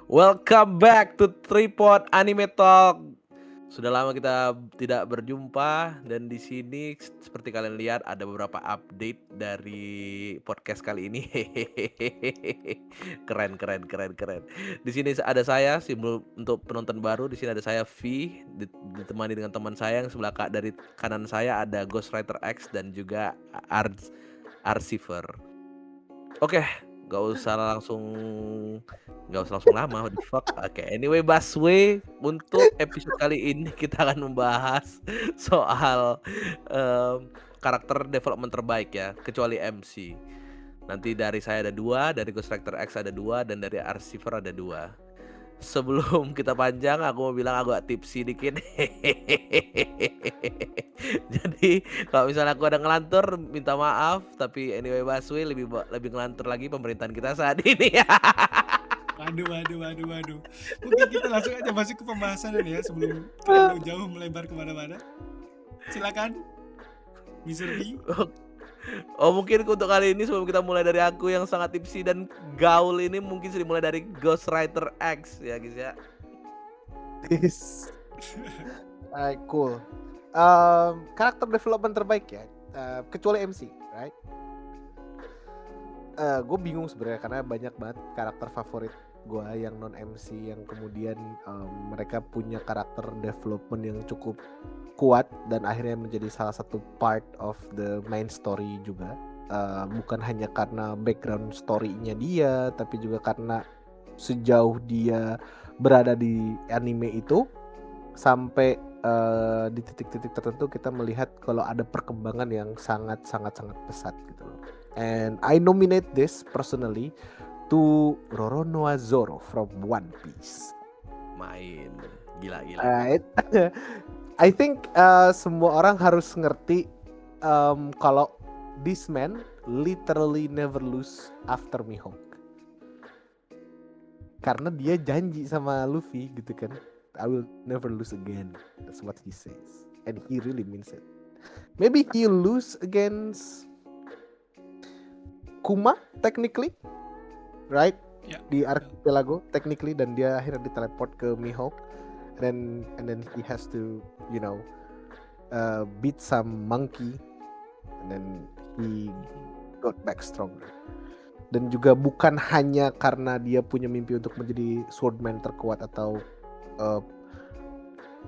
Welcome back to Tripod Anime Talk. Sudah lama kita tidak berjumpa dan di sini seperti kalian lihat ada beberapa update dari podcast kali ini. Keren. Di sini ada saya simbol untuk penonton baru. Di sini ada saya V ditemani dengan teman saya yang sebelah dari kanan saya ada Ghostwriter X dan juga Arsiver. Oke, Gak usah langsung lama. What the fuck. Oke, anyway, Baswe, untuk episode kali ini kita akan membahas soal karakter development terbaik ya, kecuali MC. Nanti dari saya ada 2, dari Ghostwriter X ada 2, dan dari Arsiver ada 2. Sebelum kita panjang, aku mau bilang agak tipsi dikit. Jadi kalau misalnya aku ada ngelantur, minta maaf. Tapi anyway, Baswe lebih ngelantur lagi pemerintahan kita saat ini. Waduh. Mungkin kita langsung aja masuk ke pembahasan ini ya sebelum terlalu jauh melebar kemana-mana. Silakan, Mr. B. Oh, mungkin untuk kali ini sebelum kita mulai dari aku yang sangat tipsi dan gaul ini, mungkin sudah dimulai dari Ghostwriter X ya guys ya. Alright, cool. Karakter development terbaik ya, kecuali MC, right? Gue bingung sebenarnya karena banyak banget karakter favorit gue yang non MC yang kemudian mereka punya karakter development yang cukup kuat dan akhirnya menjadi salah satu part of the main story juga. Bukan hanya karena background story-nya dia, tapi juga karena sejauh dia berada di anime itu sampai di titik-titik tertentu kita melihat kalau ada perkembangan yang sangat pesat gitu loh. And I nominate this personally to Roronoa Zoro from One Piece. Main gila. I think semua orang harus ngerti kalau this man literally never lose after Mihawk. Karena dia janji sama Luffy gitu kan, I will never lose again. That's what he says, and he really means it. Maybe he lose against Kuma technically, right? Yeah. Di Archipelago technically, dan dia akhirnya diteleport ke Mihawk, and then he has to beat some monkey, and then he got back stronger. Dan juga bukan hanya karena dia punya mimpi untuk menjadi swordman terkuat atau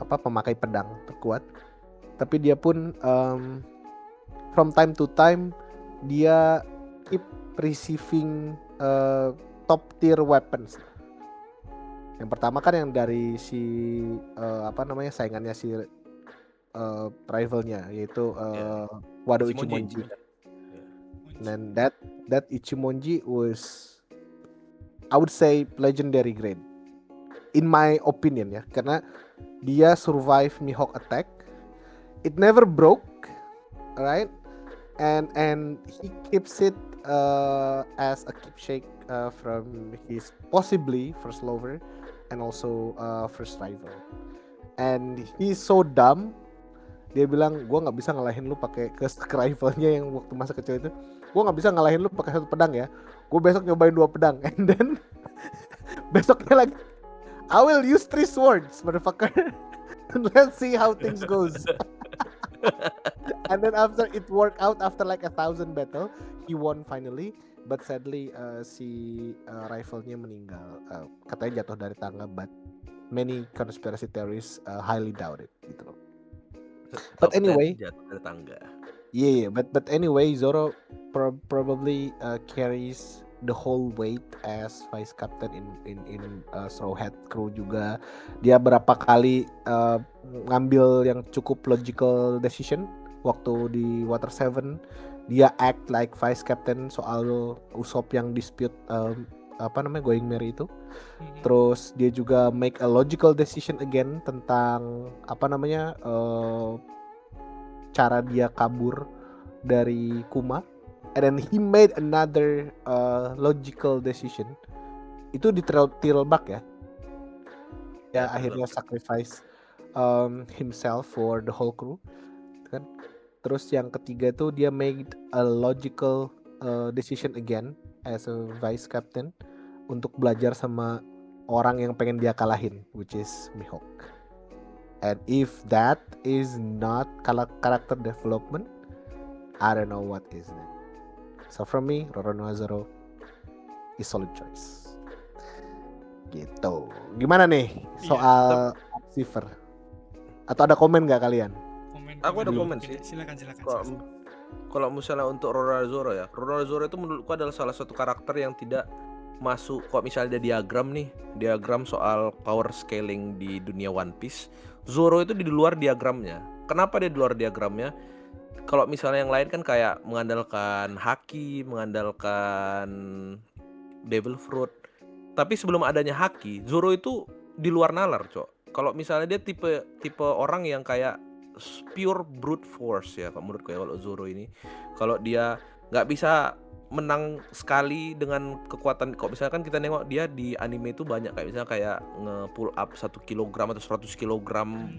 pemakai pedang terkuat, tapi dia pun from time to time dia keep receiving top tier weapons. Yang pertama kan yang dari si saingannya si rivalnya, yaitu Wado Ichimonji. And that Ichimonji was, I would say, legendary grade in my opinion ya, karena dia survive Mihawk attack, it never broke, right? And he keeps it as a keepsake from his possibly first lover and also first rival. And he's so dumb, dia bilang gue nggak bisa ngalahin lu pakai ke rivalnya yang waktu masa kecil itu, gue nggak bisa ngalahin lu pakai 1 pedang ya, gue besok nyobain 2 pedang, and then besoknya lagi I will use 3 swords, motherfucker. Let's see how things goes. And then after it worked out, after like 1,000 battle, he won finally. But sadly si rivalnya meninggal. Katanya jatuh dari tangga, but many conspiracy theories highly doubt it gitu loh. But anyway, jatuh dari tangga. Yeah, but anyway, Zoro probably carries the whole weight as vice captain in Straw Hat Crew juga. Dia berapa kali ngambil yang cukup logical decision waktu di Water 7. Dia act like vice captain soal Usopp yang dispute going merry itu. Terus dia juga make a logical decision again tentang cara dia kabur dari Kuma. And then he made another logical decision. Itu di Tirlbak ya. Ya akhirnya sacrifice himself for the whole crew, kan. Terus yang ketiga tuh dia made a logical decision again as a vice captain untuk belajar sama orang yang pengen dia kalahin, which is Mihawk. And if that is not character development, I don't know what is then. So for me, Roronoa Zoro is solid choice. Gitu. Gimana nih soal Cipher? Atau ada komen nggak kalian? Aku ada komen sih. Silakan. Kalau misalnya untuk Roronoa Zoro ya, Roronoa Zoro itu menurutku adalah salah satu karakter yang tidak masuk. Kok misalnya ada diagram soal power scaling di dunia One Piece, Zoro itu di luar diagramnya. Kenapa dia di luar diagramnya? Kalau misalnya yang lain kan kayak mengandalkan haki, mengandalkan devil fruit. Tapi sebelum adanya haki, Zoro itu di luar nalar, Cok. Kalau misalnya dia tipe orang yang kayak pure brute force ya, kalau menurutku ya, kalau Zoro ini. Kalau dia nggak bisa menang sekali dengan kekuatan, kok misalkan kita nengok dia di anime itu banyak kayak misalnya kayak nge-pull up 1 kg atau 100 kg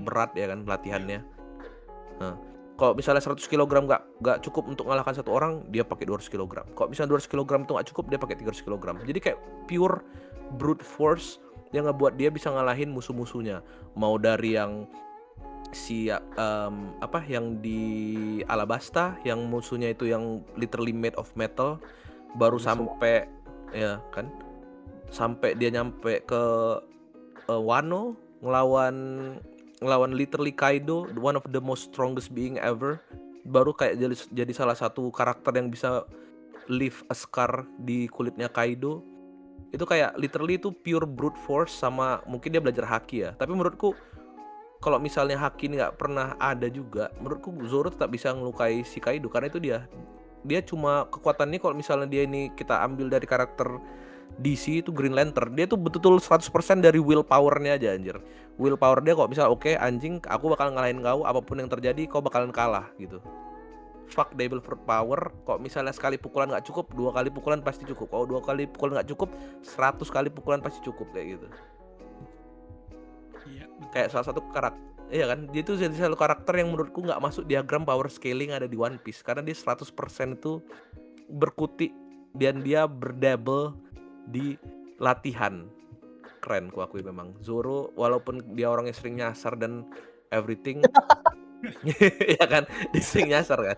berat ya kan latihannya. Nah, kalau misalnya 100 kg nggak cukup untuk mengalahkan satu orang, dia pakai 200 kg. Kalau misalnya 200 kg itu nggak cukup, dia pakai 300 kg. Jadi kayak pure brute force yang ngebuat dia bisa ngalahin musuh-musuhnya. Mau dari yang yang di Alabasta, yang musuhnya itu yang literally made of metal, baru sampai ya kan, sampai dia nyampe ke Wano ngelawan literally Kaido, one of the most strongest being ever, baru kayak jadi salah satu karakter yang bisa leave a scar di kulitnya Kaido. Itu kayak literally itu pure brute force, sama mungkin dia belajar haki ya. Tapi menurutku kalau misalnya haki ini nggak pernah ada juga, menurutku Zoro tetap bisa ngelukai si Kaido, karena itu dia cuma kekuatannya kalau misalnya dia ini kita ambil dari karakter DC itu Green Lantern, dia tuh betul-betul 100% dari willpower-nya aja anjir. Willpower dia kalau misalnya oke, anjing aku bakal ngalahin kau, apapun yang terjadi kau bakalan kalah gitu. Fuck devil fruit power, kok misalnya sekali pukulan nggak cukup, 2 kali pukulan pasti cukup. Kalau 2 kali pukulan nggak cukup, 100 kali pukulan pasti cukup kayak gitu. Iya, betul. Kayak salah satu karakter, iya kan, dia tuh jadi salah satu karakter yang menurutku nggak masuk diagram power scaling ada di One Piece, karena dia 100% itu berkutik dan dia berdouble di latihan. Keren ku akui memang Zoro, walaupun dia orangnya sering nyasar dan everything. Ya kan, dia sering nyasar kan.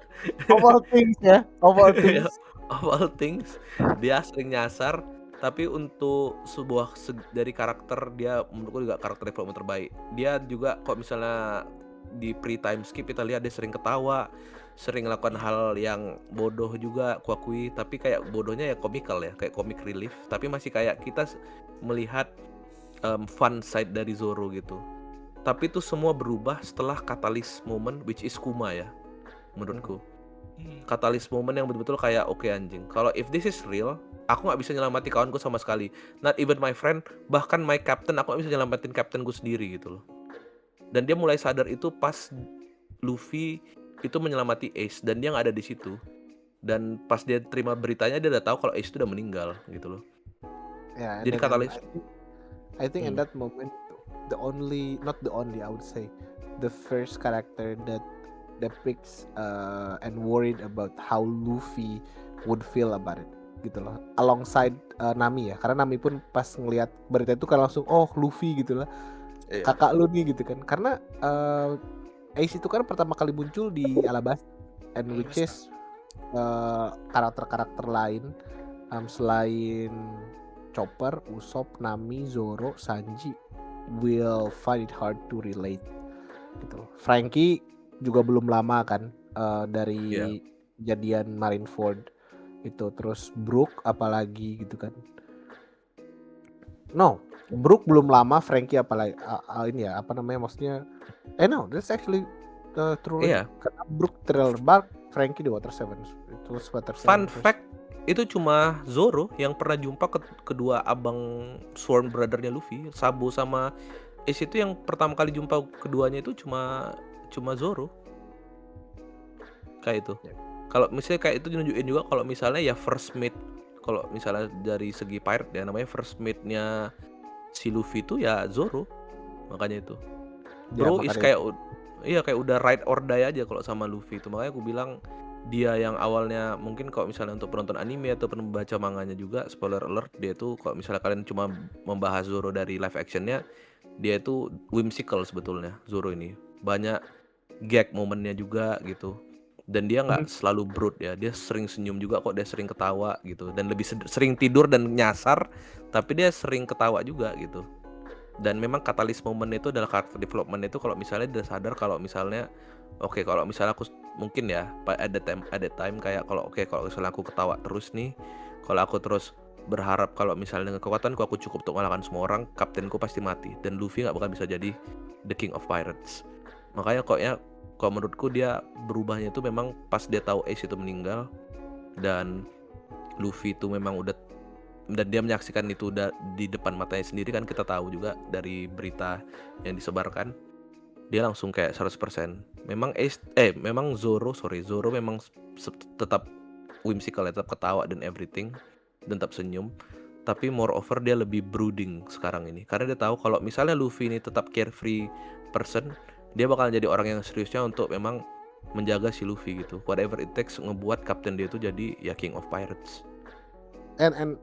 Of all things ya, of all things. Of all things, dia sering nyasar. Tapi untuk sebuah dari karakter, dia menurutku juga karakter development terbaik. Dia juga kok misalnya di pre-time skip kita lihat dia sering ketawa, sering melakukan hal yang bodoh juga kuakui, tapi kayak bodohnya ya komikal ya, kayak comic relief, tapi masih kayak kita melihat fun side dari Zoro gitu. Tapi itu semua berubah setelah catalyst moment, which is Kuma ya, menurutku. Catalyst moment yang betul-betul kayak oke, anjing, kalau if this is real, aku nggak bisa nyelamati kawanku sama sekali, not even my friend, bahkan my captain, aku nggak bisa nyelamatin captainku sendiri gitu loh. Dan dia mulai sadar itu pas Luffy itu menyelamati Ace dan dia nggak ada di situ. Dan pas dia terima beritanya, dia udah tahu kalau Ace itu udah meninggal gitu loh. Yeah, jadi katalis. I think in that moment, not the only, I would say, the first character that depicts and worried about how Luffy would feel about it gitu loh, alongside Nami ya, karena Nami pun pas ngelihat berita itu kan langsung Luffy gitu lah, kakak lu nih gitu kan, karena Ace itu kan pertama kali muncul di Alabasta, and which is karakter-karakter lain selain Chopper, Usopp, Nami, Zoro, Sanji will find it hard to relate gitu. Franky juga belum lama kan dari kejadian Marineford itu, terus Brook apalagi gitu kan. No, Brook belum lama, Franky apalagi ini ya, apa namanya, maksudnya no, that's actually true. Karena Brook Thriller Bark, Franky di Water 7 itu Water 7. Fun fact, itu cuma Zoro yang pernah jumpa kedua abang Sworn Brother-nya Luffy, Sabo sama Ace, itu yang pertama kali jumpa keduanya itu cuma Zoro. Kayak itu. Kalau misalnya kayak itu nunjukin juga kalau misalnya ya first mate, kalau misalnya dari segi pirate ya, namanya first mate-nya si Luffy itu ya Zoro. Makanya itu. Bro is kayak kayak udah ride or die aja kalau sama Luffy itu. Makanya aku bilang dia yang awalnya mungkin kalau misalnya untuk penonton anime atau membaca manganya juga, spoiler alert, dia tuh kalau misalnya kalian cuma membahas Zoro dari live actionnya, dia itu whimsical sebetulnya Zoro ini. Banyak gag momennya juga gitu. Dan dia nggak selalu brute ya, dia sering senyum juga kok, dia sering ketawa gitu. Dan lebih sering tidur dan nyasar, tapi dia sering ketawa juga gitu. Dan memang katalis momen itu adalah karakter development itu kalau misalnya dia sadar kalau misalnya kalau misalnya aku mungkin ya at the time kayak kalau misalnya aku ketawa terus nih, kalau aku terus berharap kalau misalnya dengan kekuatanku aku cukup untuk mengalahkan semua orang, kaptenku pasti mati dan Luffy nggak bakal bisa jadi the king of pirates. Makanya kalau menurutku dia berubahnya itu memang pas dia tahu Ace itu meninggal dan Luffy itu memang udah, dan dia menyaksikan itu udah di depan matanya sendiri kan, kita tahu juga dari berita yang disebarkan. Dia langsung kayak 100%. Memang Zoro memang tetap whimsical, tetap ketawa dan everything dan tetap senyum. Tapi moreover dia lebih brooding sekarang ini. Karena dia tahu kalau misalnya Luffy ini tetap carefree person, dia bakal jadi orang yang seriusnya untuk memang menjaga si Luffy gitu. Whatever it takes ngebuat kapten dia itu jadi ya King of Pirates. And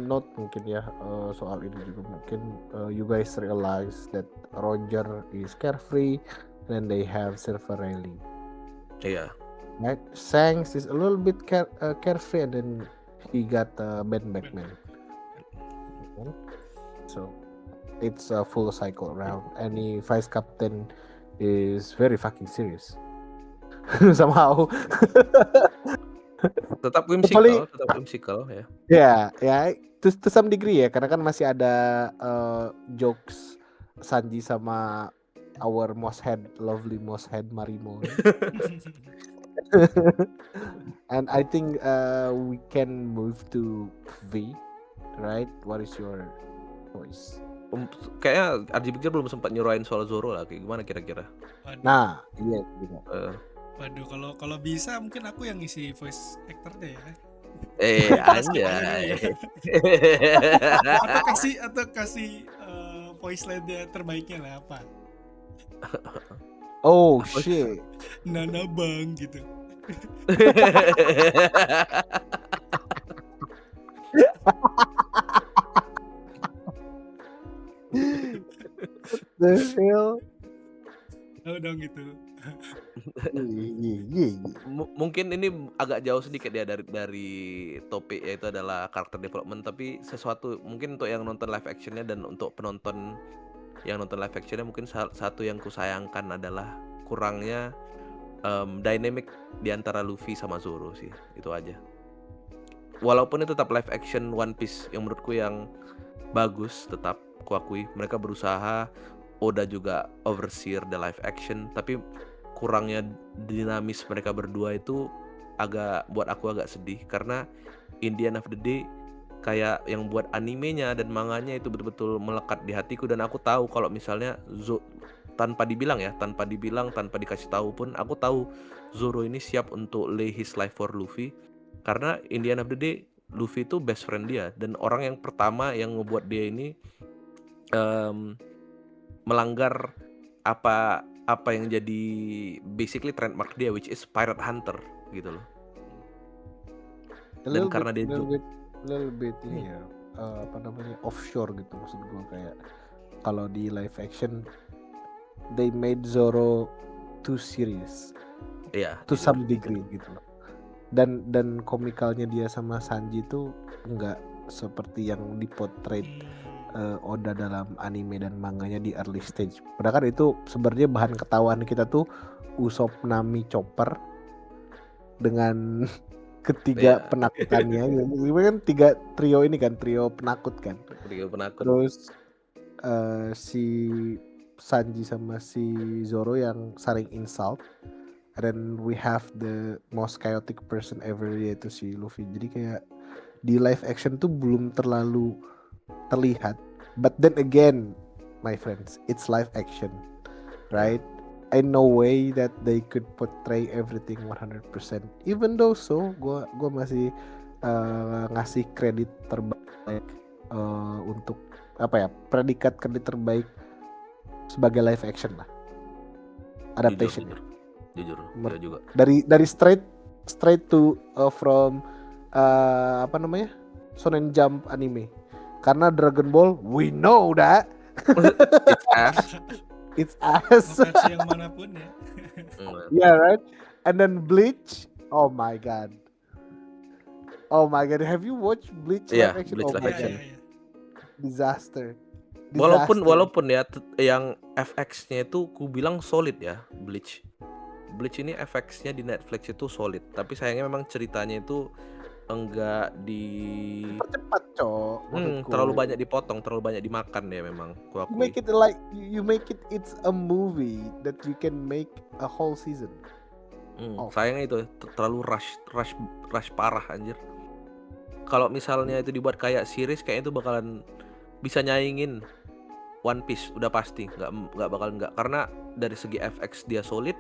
note mungkin ya soal ini juga mungkin you guys realize that Roger is carefree and they have Silver Rayleigh. Iya. Right? Shanks is a little bit carefree and then he got Ben Beckman. So it's a full cycle around. Any vice captain is very fucking serious. Somehow. Tetap whimsical ya. Ya, to some degree ya, karena kan masih ada jokes Sanji sama our lovely most head Marimo. And I think we can move to V, right? What is your choice? Kayaknya RJ Bigger belum sempat nyuruhin soal Zoro lah, kayak gimana kira-kira? Nah, iya juga. Waduh, kalau bisa mungkin aku yang ngisi voice actornya ya. Anjay. atau kasih voice line-nya terbaiknya lah apa? Oh shit. Nana Bang gitu. The hell? Oh dong gitu. Mungkin ini agak jauh sedikit ya dari topik, yaitu adalah karakter development, tapi sesuatu mungkin untuk yang nonton live actionnya dan untuk penonton yang nonton live actionnya mungkin satu yang kusayangkan adalah kurangnya dynamic di antara Luffy sama Zoro sih, itu aja. Walaupun itu tetap live action One Piece yang menurutku yang bagus, tetap kuakui mereka berusaha, Oda juga overseer the live action, tapi kurangnya dinamis mereka berdua itu buat aku agak sedih, karena in the end of the day kayak yang buat animenya dan manganya itu betul-betul melekat di hatiku, dan aku tahu kalau misalnya tanpa dikasih tahu pun aku tahu Zoro ini siap untuk lay his life for Luffy, karena in the end of the day Luffy itu best friend dia dan orang yang pertama yang ngebuat dia ini melanggar apa yang jadi basically trademark dia, which is pirate hunter gitu loh. Dan karena dia little bit ini ya, offshore gitu, maksud gue kayak kalau di live action they made Zoro too serious, to some degree gitu loh. Dan komikalnya dia sama Sanji itu enggak seperti yang dipotret Oda dalam anime dan manganya di early stage. Padahal kan itu sebenarnya bahan ketawaan kita tuh Usopp, Nami, Chopper dengan ketiga penakutannya. Ini kan trio penakut kan. Terus si Sanji sama si Zoro yang saling insult. And then we have the most chaotic person ever, yaitu si Luffy. Jadi kayak di live action tuh belum terlalu terlihat, but then again my friends, it's live action, right? Ain't no way that they could portray everything 100%. Even though gue masih ngasih kredit terbaik untuk predikat kredit terbaik sebagai live action lah, adaptation. Jujur juga. Dari straight straight to from apa namanya, Shonen Jump anime. Karena Dragon Ball, we know that It's ass. it's Mau ass. versi yang manapun ya. Yeah, right. And then Bleach, oh my god, have you watched Bleach Iya, live action? Bleach Oh live my Iya, action. iya, god, iya. disaster. Walaupun ya yang FX-nya itu ku bilang solid ya, Bleach ini FX-nya di Netflix itu solid, tapi sayangnya memang ceritanya itu enggak Percepat, cok, maksudku. terlalu banyak dipotong, terlalu banyak dimakan ya memang ku You akui. make it like you make it, it's a movie that you can make a whole season. Sayangnya itu terlalu rush parah anjir. Kalau misalnya itu dibuat kayak series, kayaknya itu bakalan bisa nyaingin One Piece udah pasti, nggak bakal nggak, karena dari segi FX dia solid.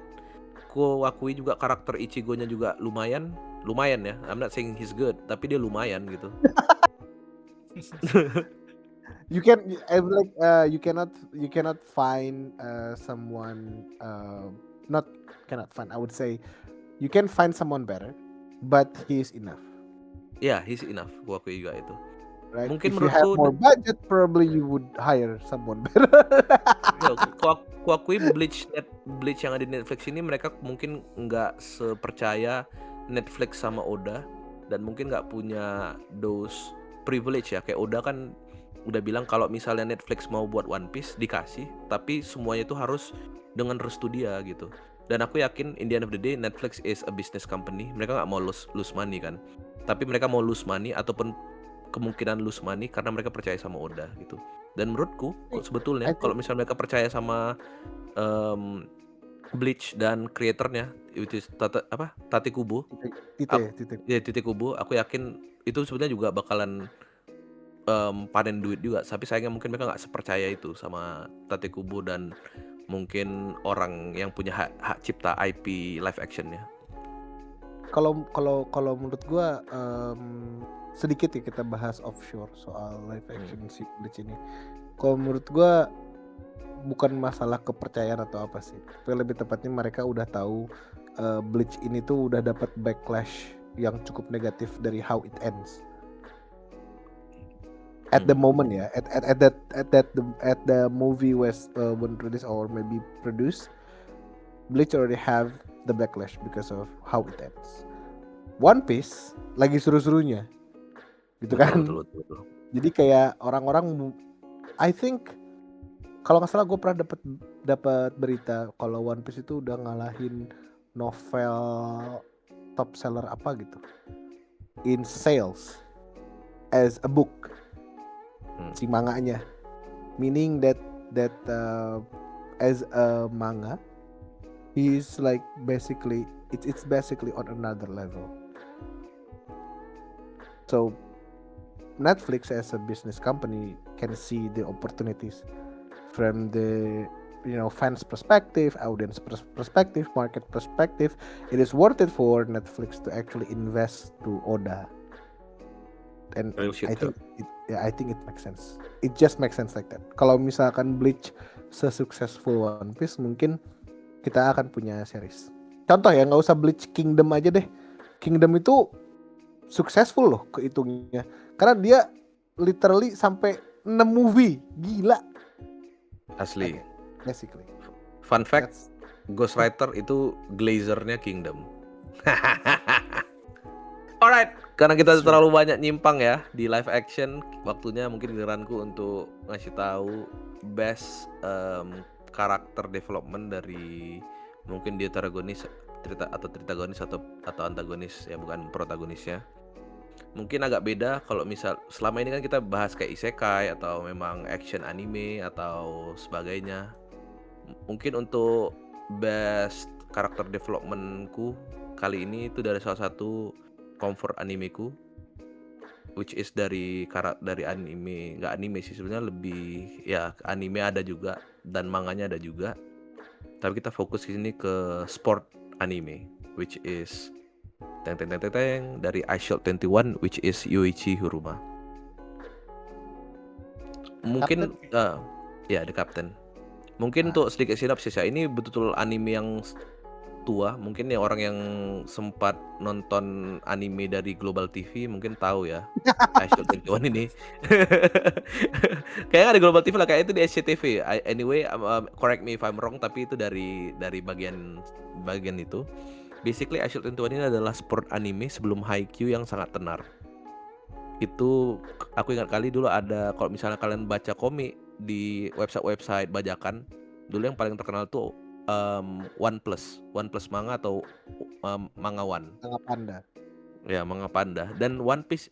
Ku akui juga karakter Ichigo-nya juga lumayan ya. I'm not saying he's good, tapi dia lumayan gitu. You can like you cannot find someone not cannot find, I would say you can find someone better, but he is enough, Ya, he's enough. Ku akui juga itu. right? Mungkin If you have menurutku more budget, probably you would hire someone better. Ya, ku akui Bleach yang ada di Netflix ini mereka mungkin nggak sepercaya Netflix sama Oda, dan mungkin nggak punya those privilege ya. Kayak Oda kan udah bilang kalau misalnya Netflix mau buat One Piece dikasih, tapi semuanya itu harus dengan restu dia gitu. Dan aku yakin in the end of the day Netflix is a business company. Mereka nggak mau lose money kan, tapi mereka mau lose money ataupun kemungkinan lose money karena mereka percaya sama Oda gitu. Dan menurutku sebetulnya kalau misalnya mereka percaya sama Bleach dan kreatornya itu Tate Kubo, Titik Kubo, aku yakin itu sebenarnya juga bakalan panen duit juga. Tapi sayangnya mungkin mereka nggak sepercaya itu sama Tate Kubo dan mungkin orang yang punya hak cipta IP live actionnya. Kalau menurut gua sedikit ya kita bahas offshore soal live action si Bleach ini. Kalau menurut gua bukan masalah kepercayaan atau apa sih, tapi lebih tepatnya mereka udah tahu Bleach ini tuh udah dapat backlash yang cukup negatif dari how it ends. At the moment ya, at the movie was when released or maybe produced, Bleach already have the backlash because of how it ends. One Piece lagi seru-serunya, gitu kan? Betul. Jadi kayak orang-orang, I think kalau nggak salah gue pernah dapat berita kalau One Piece itu udah ngalahin novel top seller apa gitu in sales as a book, si manganya, meaning that as a manga he's like basically it's basically on another level. So Netflix as a business company can see the opportunities from the fans perspective, audience perspective, market perspective. It is worth it for Netflix to actually invest to Oda, and I think it makes sense. It just makes sense like that. Kalau misalkan Bleach sesuccessful One Piece, mungkin kita akan punya series. Contoh ya, nggak usah Bleach, Kingdom aja deh. Kingdom itu successful loh kehitungnya, karena dia literally sampai 6 movie, gila. Asli. Basically. Fun fact, Ghost Rider itu glazernya Kingdom. Alright, karena kita terlalu banyak nyimpang ya di live action, waktunya mungkin giliranku untuk ngasih tahu best karakter development dari mungkin dia antagonis atau antagonis ya, bukan protagonisnya. Mungkin agak beda kalau misal selama ini kan kita bahas kayak isekai atau memang action anime atau sebagainya. Mungkin untuk best karakter developmentku kali ini itu dari salah satu comfort animeku, which is dari anime, nggak anime sih sebenarnya, lebih ya anime ada juga dan manganya ada juga. Tapi kita fokus di sini ke sport anime, which is dari I Shield 21, which is Yoichi Hiruma. Mungkin The Captain. Mungkin untuk sedikit sinopsis ya, ini betul-betul anime yang tua, mungkin ya orang yang sempat nonton anime dari Global TV mungkin tahu ya. iShield 21 ini. Kayaknya ada Global TV lah, kayak itu di SCTV. Anyway, correct me if I'm wrong, tapi itu dari bagian itu. Basically iShield 21 ini adalah sport anime sebelum Haikyuu yang sangat tenar. Itu aku ingat kali dulu ada, kalau misalnya kalian baca komik di website bajakan, dulu yang paling terkenal tuh One Plus Manga atau Manga One. Manga Panda. Ya, Manga Panda. Dan One Piece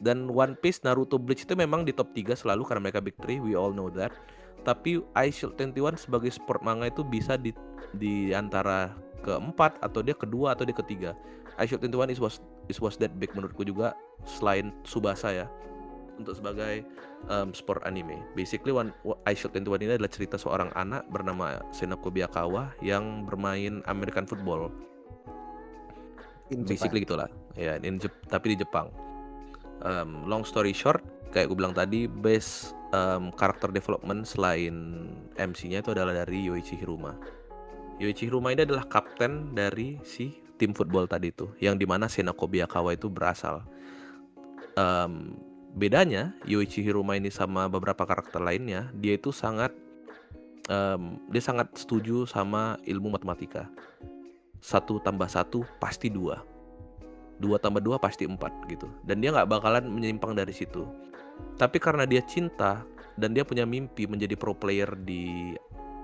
dan One Piece, Naruto, Bleach itu memang di top 3 selalu karena mereka big 3, we all know that. Tapi iShield 21 sebagai sport manga itu bisa di antara keempat, atau dia kedua, atau dia ketiga. iShield 21 was that big menurutku juga, selain Tsubasa ya, untuk sebagai sport anime. Basically iShield 21 ini adalah cerita seorang anak bernama Senoko Biyakawa yang bermain American football. Basically gitulah ya, tapi di Jepang. Long story short, kayak gue bilang tadi, base karakter development selain MC-nya itu adalah dari Yoichi Hiruma. Yoichi Hiruma ini adalah kapten dari si tim football tadi itu, yang dimana Senoko Biyakawa itu berasal. Bedanya Yoichi Hiruma ini sama beberapa karakter lainnya, dia itu sangat setuju sama ilmu matematika. 1 tambah 1 pasti 2, 2 tambah 2 pasti 4 gitu. Dan dia gak bakalan menyimpang dari situ. Tapi karena dia cinta dan dia punya mimpi menjadi pro player di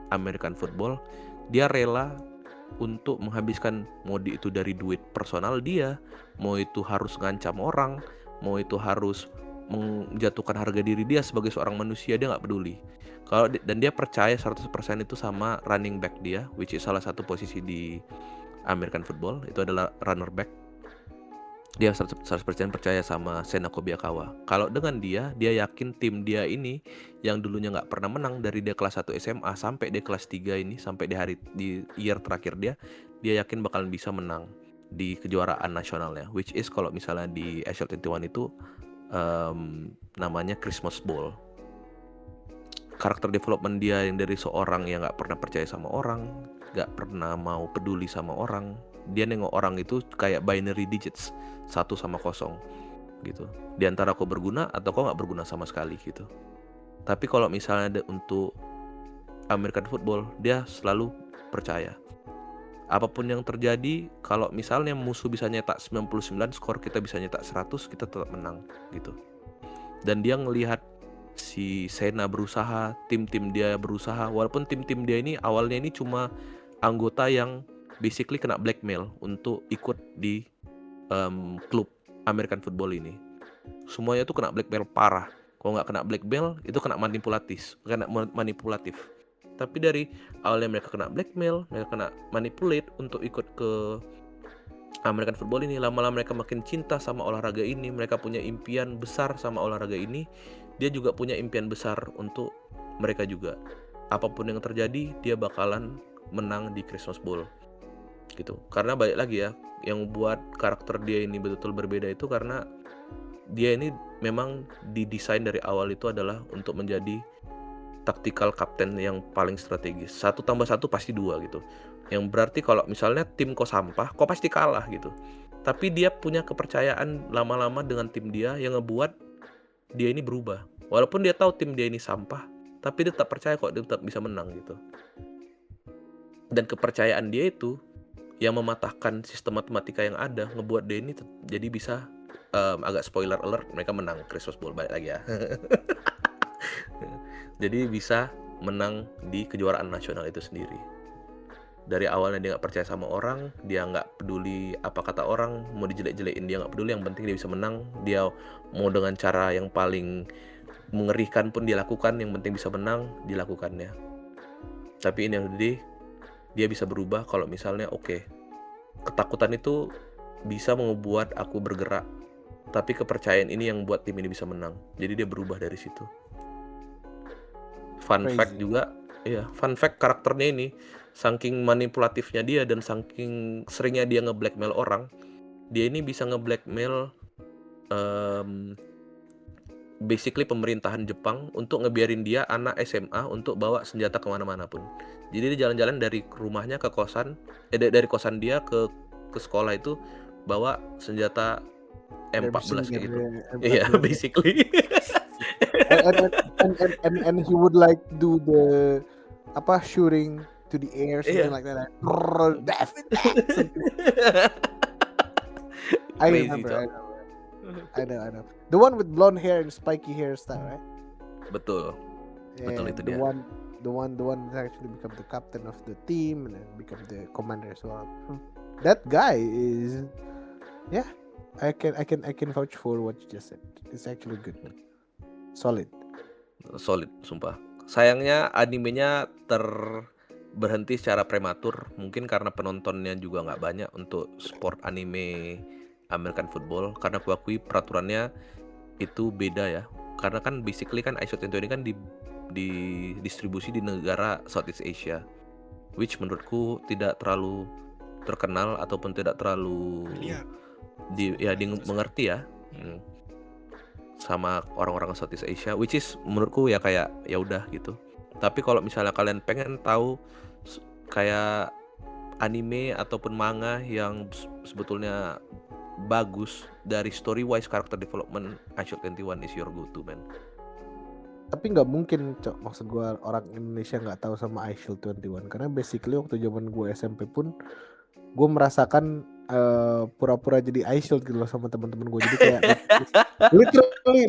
American football, dia rela untuk menghabiskan, mau itu dari duit personal dia, mau itu harus ngancam orang, mau itu harus menjatuhkan harga diri dia sebagai seorang manusia, dia gak peduli. Dan dia percaya 100% itu sama running back dia, which is salah satu posisi di American football, itu adalah runner back. Dia 100% percaya sama Senoko Biyakawa. Kalau dengan dia yakin tim dia ini yang dulunya gak pernah menang dari dia kelas 1 SMA sampai dia kelas 3 ini, sampai di year terakhir dia yakin bakalan bisa menang di kejuaraan nasionalnya, which is kalau misalnya di iShield 21 itu namanya Christmas Bowl. Karakter development dia yang dari seorang yang gak pernah percaya sama orang, gak pernah mau peduli sama orang, dia nengok orang itu kayak binary digits, 1 sama 0 gitu. Di antara kau berguna atau kau gak berguna sama sekali gitu. Tapi kalau misalnya untuk American football, dia selalu percaya apapun yang terjadi, kalau misalnya musuh bisa nyetak 99, skor kita bisa nyetak 100, kita tetap menang gitu. Dan dia ngelihat si Sena berusaha, tim-tim dia berusaha, walaupun tim-tim dia ini awalnya ini cuma anggota yang basically kena blackmail untuk ikut di klub American football ini. Semuanya tuh kena blackmail parah. Kalau nggak kena blackmail, itu kena manipulatif. Tapi dari awalnya mereka kena blackmail, mereka kena manipulate untuk ikut ke American football ini. Lama-lama mereka makin cinta sama olahraga ini, mereka punya impian besar sama olahraga ini. Dia juga punya impian besar untuk mereka juga. Apapun yang terjadi, dia bakalan menang di Christmas Bowl gitu. Karena balik lagi ya, yang buat karakter dia ini betul-betul berbeda itu karena dia ini memang didesain dari awal itu adalah untuk menjadi tactical captain yang paling strategis. 1 tambah 1 pasti 2 gitu. Yang berarti kalau misalnya tim kau sampah, kau pasti kalah gitu. Tapi dia punya kepercayaan lama-lama dengan tim dia yang ngebuat dia ini berubah. Walaupun dia tahu tim dia ini sampah, tapi dia tetap percaya kok dia tetap bisa menang gitu. Dan kepercayaan dia itu yang mematahkan sistem matematika yang ada, ngebuat dia ini jadi bisa agak spoiler alert, mereka menang Christmas Bowl, balik lagi ya. Jadi bisa menang di kejuaraan nasional itu sendiri. Dari awalnya dia gak percaya sama orang, dia gak peduli apa kata orang, mau dijelek-jelekin dia gak peduli, yang penting dia bisa menang. Dia mau dengan cara yang paling mengerikan pun dia lakukan, yang penting bisa menang, dilakukannya. Tapi ini yang dia bisa berubah kalau misalnya ketakutan itu bisa membuat aku bergerak, tapi kepercayaan ini yang buat tim ini bisa menang. Jadi dia berubah dari situ. Fun fact juga, fun fact karakternya ini, saking manipulatifnya dia dan saking seringnya dia nge-blackmail orang, dia ini bisa nge-blackmail basically pemerintahan Jepang untuk ngebiarin dia anak SMA untuk bawa senjata kemana-mana pun. Jadi dia jalan-jalan dari rumahnya ke kosan, dari kosan dia ke sekolah itu bawa senjata M14 kayak gitu. Iya, basically. and he would like do the shooting to the air, something like that. I remember. I know. The one with blonde hair and spiky hairstyle, right? Betul itu dia. The one that actually become the captain of the team and then become the commander as well. That guy is, yeah, I can vouch for what you just said. It's actually good, solid, sumpah. Sayangnya animenya berhenti secara prematur, mungkin karena penontonnya juga nggak banyak untuk sport anime American football, karena aku akui peraturannya itu beda ya. Karena kan basically kan iShot 20 ini kan didistribusi di negara Southeast Asia, which menurutku tidak terlalu terkenal ataupun tidak terlalu mengerti ya sama orang-orang Southeast Asia, which is menurutku ya kayak ya udah gitu. Tapi kalau misalnya kalian pengen tahu kayak anime ataupun manga yang sebetulnya bagus dari story wise, character development, iShot 21 is your go-to, man. Tapi nggak mungkin, Cok, maksud gue orang Indonesia nggak tahu sama iShield 21 karena basically waktu zaman gue SMP pun gue merasakan pura-pura jadi iShield gitu loh sama teman-teman gue, jadi kayak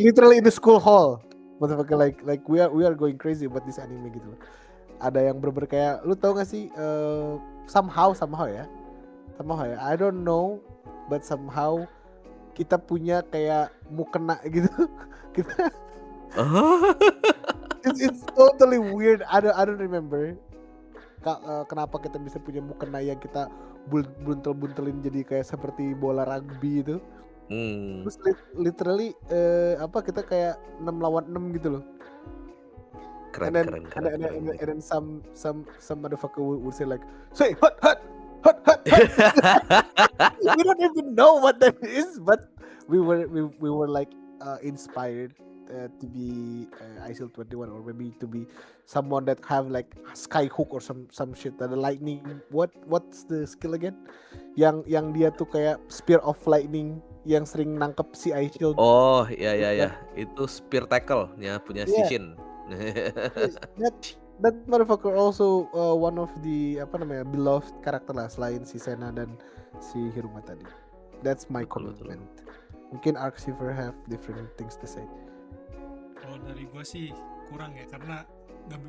literally in the school hall, motherfucker, like we are going crazy about this anime gitu loh. Ada yang bener-bener kayak, lu tau gak sih somehow ya I don't know, but somehow kita punya kayak mukena gitu. Kita it's totally weird. I don't remember kenapa kita bisa punya mukena yang kita buntel-buntelin jadi kayak seperti bola rugby itu. Terus literally kita kayak 6 lawan 6 gitu loh. Keren. And then some motherfucker would say like, say hut. We don't even know what that is, but we were like inspired to be iShield 21, or maybe to be someone that have like skyhook or some shit, that the lightning, what's the skill again? Yang dia tuh kayak spear of lightning yang sering nangkep si iShield. Oh ya. Itu spear tackle ya punya Shishin. That motherfucker also one of the beloved karakter lah selain si Sena dan si Hiruma tadi. That's my commitment. Mungkin Arxiver have different things to say. Kalau dari gue sih kurang ya, karena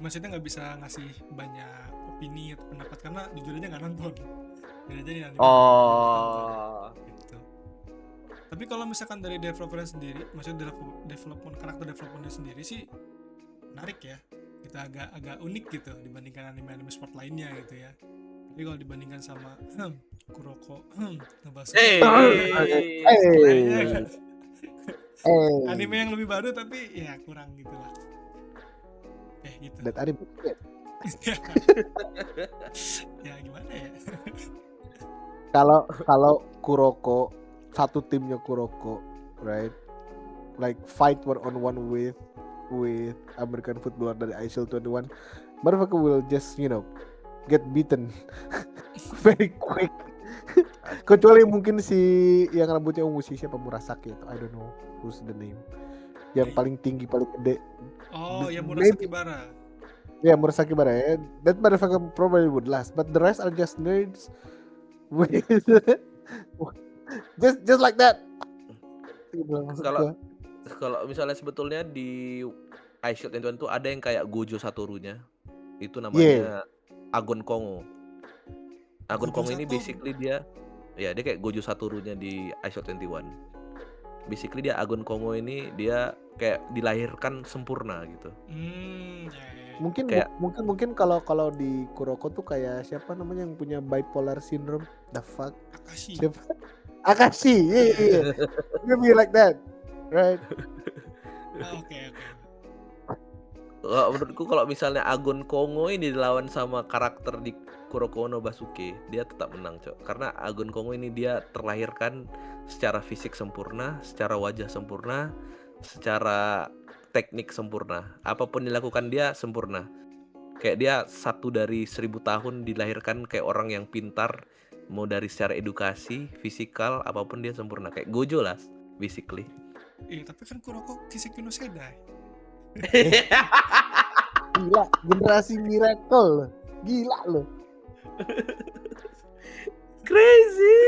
maksudnya nggak bisa ngasih banyak opini atau pendapat karena jujur aja nggak nonton. Jadi anime gitu. Tapi kalau misalkan dari developernya sendiri, maksudnya karakter developmentnya sendiri sih menarik ya. Kita agak unik gitu dibandingkan anime sport lainnya gitu ya. Tapi kalau dibandingkan sama Kuroko, anime yang lebih baru tapi ya kurang gitu lah. Gitu. That anime. Ya gimana ya? Kalau Kuroko, satu timnya Kuroko, right? Like fight one on one with American footballer dari iShield 21, motherfucker will just get beaten very quick. Kecuali mungkin si yang rambutnya ungu, siapa, Murasaki atau I don't know who's the name, yang paling tinggi paling gede. Oh ya, Murasaki Bara. Yeah, Murasaki Bara ya. That motherfucker probably would last, but the rest are just nerds with just like that. Kalau misalnya sebetulnya di iShield 21 tuh ada yang kayak Gojo Satoru-nya. Itu namanya Agon Kongo. Agon Kongo ini basically dia kayak Gojo Satoru-nya di iShield 21. Basically dia Agon Kongo ini dia kayak dilahirkan sempurna gitu. Mungkin kalau di Kuroko tuh kayak siapa namanya yang punya bipolar syndrome? The fuck? Akashi. Yeah. Maybe like that. Right. Oke. Menurutku kalau misalnya Agon Kongo ini dilawan sama karakter di Kuroko no Basuke, dia tetap menang, Cok. Karena Agon Kongo ini dia terlahirkan secara fisik sempurna, secara wajah sempurna, secara teknik sempurna. Apapun dilakukan dia sempurna. Kayak dia 1 dari 1000 tahun dilahirkan kayak orang yang pintar, mau dari secara edukasi, fisikal, apapun dia sempurna. Kayak Gojo lah, basically. Tapi kan Kuroko Kiseki no Sedai. Gila, generasi miracle. Gila loh. Crazy.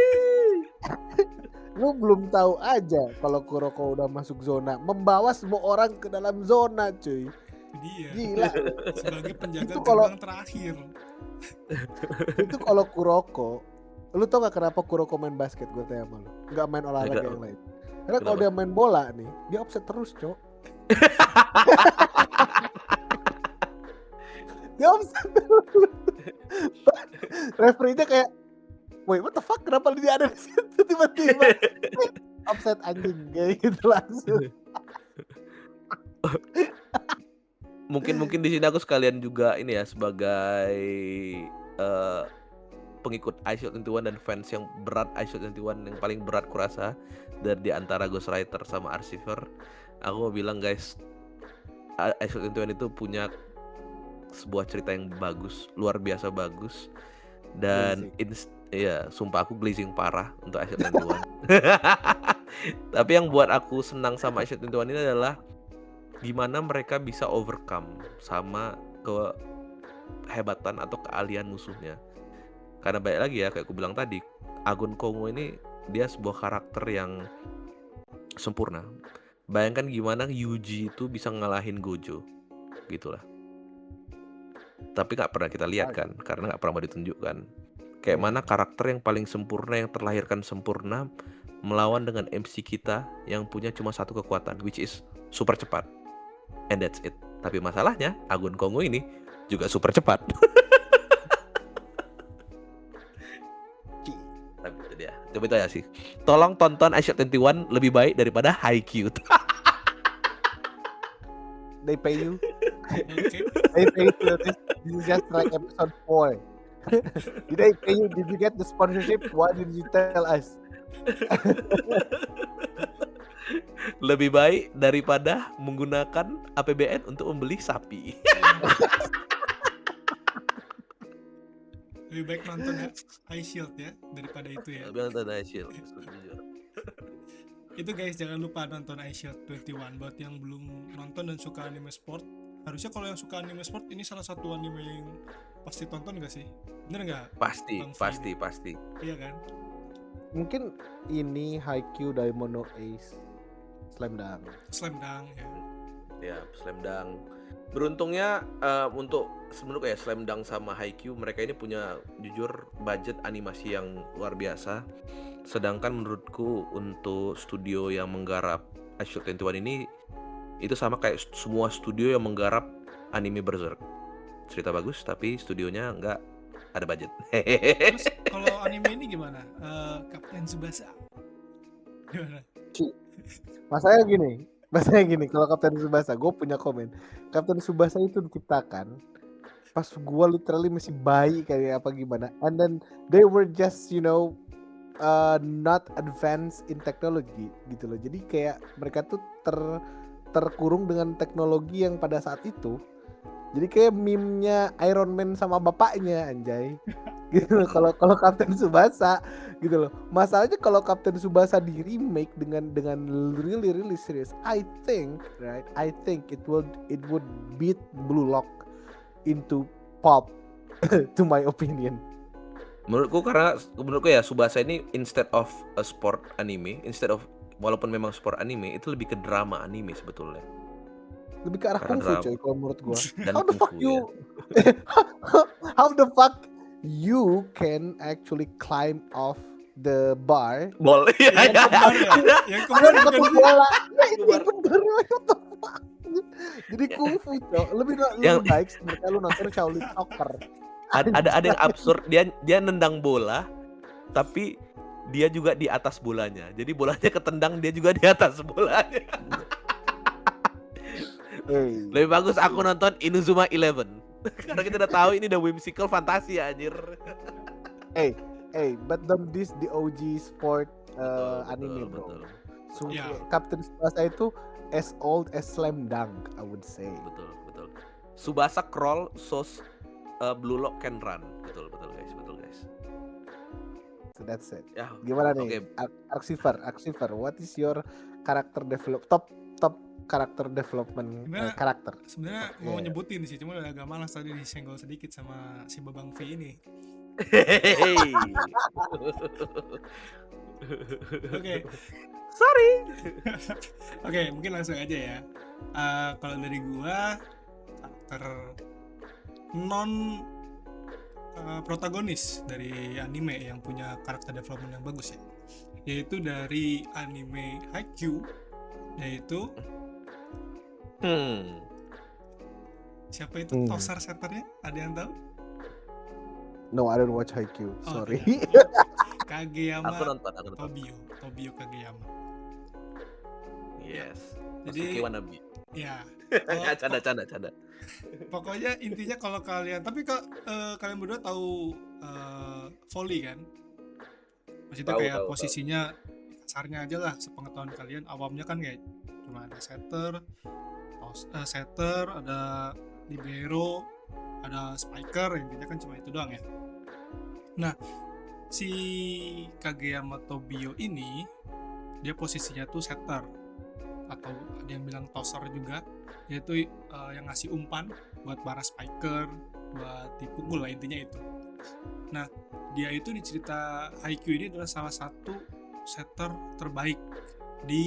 Lu belum tahu aja kalau Kuroko udah masuk zona, membawa semua orang ke dalam zona, cuy. Dia Gila. sebagai penjaga Itu kalau- gerbang terakhir. Itu kalau Kuroko, lu tau gak kenapa Kuroko main basket? Gue tanya sama lu, nggak main olahraga Kenapa? yang lain. Karena kalau Kenapa? dia main bola nih, dia offset terus, cok. Dia offset terus. Referee-nya kayak, wait, what the fuck? Kenapa dia ada di situ tiba-tiba? Offset anjing, kayak gitu langsung. Mungkin di sini aku sekalian juga ini ya sebagai pengikut iShield21 dan fans yang berat iShield21 yang paling berat kurasa dari di antara Ghostwriter sama Archiver. Aku mau bilang guys, iShield21 itu punya sebuah cerita yang bagus, luar biasa bagus. Dan sumpah aku glazing parah untuk iShield21. Tapi yang buat aku senang sama iShield21 ini adalah gimana mereka bisa overcome sama kehebatan atau keahlian musuhnya. Karena balik lagi ya, kayak aku bilang tadi, Agon Kongo ini dia sebuah karakter yang sempurna. Bayangkan gimana Yuji itu bisa ngalahin Gojo, gitulah. Tapi nggak pernah kita lihat kan, karena nggak pernah ditunjukkan. Kayak mana karakter yang paling sempurna, yang terlahirkan sempurna, melawan dengan MC kita yang punya cuma satu kekuatan, which is super cepat. And that's it. Tapi masalahnya, Agon Kongo ini juga super cepat. Tapi itu dia. Coba itu ya sih. Tolong tonton iShield21 lebih baik daripada Haikyuu. They pay you. Oke. They pay you to this. This is just like episode 4. Did they pay you? Did you get the sponsorship? Why did you tell us? Lebih baik daripada menggunakan APBN untuk membeli sapi. Lebih baik nonton iShield ya daripada itu ya. Bilang tentang iShield. Itu guys, jangan lupa nonton iShield21. Buat yang belum nonton dan suka anime sport, harusnya kalau yang suka anime sport ini salah satu anime yang pasti tonton gak sih? Bener gak? Pasti. Iya kan? Mungkin ini Haikyuu, Diamond no Ace, Slam Dunk ya. Ya, Slam Dunk. Beruntungnya untuk sebenarnya kayak Slam Dunk sama Haikyuu, mereka ini punya jujur budget animasi yang luar biasa. Sedangkan menurutku untuk studio yang menggarap iShield21 ini itu sama kayak semua studio yang menggarap anime Berserk. Cerita bagus tapi studionya nggak ada budget. Terus kalau anime ini gimana? Kapten Tsubasa gimana? Masanya gini, kalau Kapten Tsubasa, gue punya komen. Kapten Tsubasa itu diciptakan pas gue literally masih bayi kayak apa gimana, and then they were just not advanced in technology gitu loh. Jadi kayak mereka tuh terkurung dengan teknologi yang pada saat itu. Jadi kayak meme-nya Iron Man sama bapaknya anjay. Gitu loh kalau Kapten Tsubasa gitu loh. Masalahnya kalau Kapten Tsubasa di remake dengan really serious, I think it would beat Blue Lock into pop to my opinion. Menurutku ya Tsubasa ini instead of a sport anime, walaupun memang sport anime, itu lebih ke drama anime sebetulnya. Lebih ke arah kungfu coy kalau menurut gua. Dan How the fuck kungfu, you ya. How the fuck you can actually climb off the bar? Bol. Iya. Yang kemarin Ada kan satu bola. Ya, itu bener. What the fuck? Jadi kungfu coy. Lebih baik sebenarnya lu nonton Shaolin Soccer. Ada yang absurd, dia nendang bola tapi dia juga di atas bolanya. Jadi bolanya ketendang, dia juga di atas bolanya. Hey. Lebih bagus aku nonton Inuzuma 11. Karena kita udah tahu ini udah whimsical fantasi anjir. Hey, but don't diss the OG sport anime bro. Betul. Ya. Captain Tsubasa itu as old as Slam Dunk, I would say. Betul. Tsubasa crawl so Blue Lock can run. Betul guys. So that's it. Ya. Gimana nih? Oke. Arxiver, what is your character top character development Sebenarnya- karakter? Sebenarnya Oke. mau nyebutin sih, cuma agak malas tadi disenggol sedikit sama si Babang V ini. Hehehe. Oke. Sorry. Oke, mungkin langsung aja ya. Kalau dari gua karakter non protagonis dari anime yang punya karakter development yang bagus ya, yaitu dari anime Haikyuu, yaitu siapa itu toser setternya? Ada yang tahu? No, I don't watch Haikyuu. Oh, Sorry. Kageyama Aku nonton. Tobio Kageyama. Yes. Jadi- Jadi wannabe. Ya. Canda. Pokoknya intinya kalau kalian, tapi kalian berdua tahu volley kan? Maksudnya Tahu, kayak tahu. posisinya kasarnya aja lah, sepengetahuan kalian awamnya kan kayak cuma ada setter, ada libero, ada spiker, intinya kan cuma itu doang ya. Nah, si Kageyama Tobio ini dia posisinya tuh setter, atau ada yang bilang tosser juga, yaitu yang ngasih umpan buat para spiker, buat dipukul lah, intinya itu. Nah, dia itu di cerita Haikyuu ini adalah salah satu setter terbaik di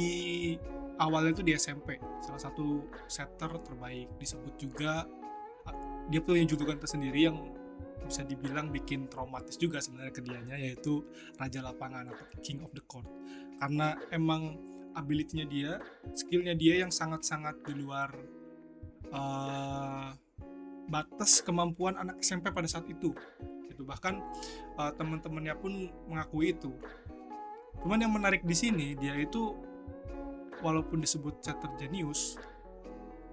awalnya itu di SMP, salah satu setter terbaik. Disebut juga dia punya julukan tersendiri yang bisa dibilang bikin traumatis juga sebenarnya ke dianya, yaitu Raja Lapangan atau King of the Court, karena emang ability-nya dia, skill-nya dia yang sangat-sangat di luar batas kemampuan anak SMP pada saat itu. Bahkan teman-temannya pun mengakui itu. Cuman yang menarik di sini, dia itu walaupun disebut setter jenius,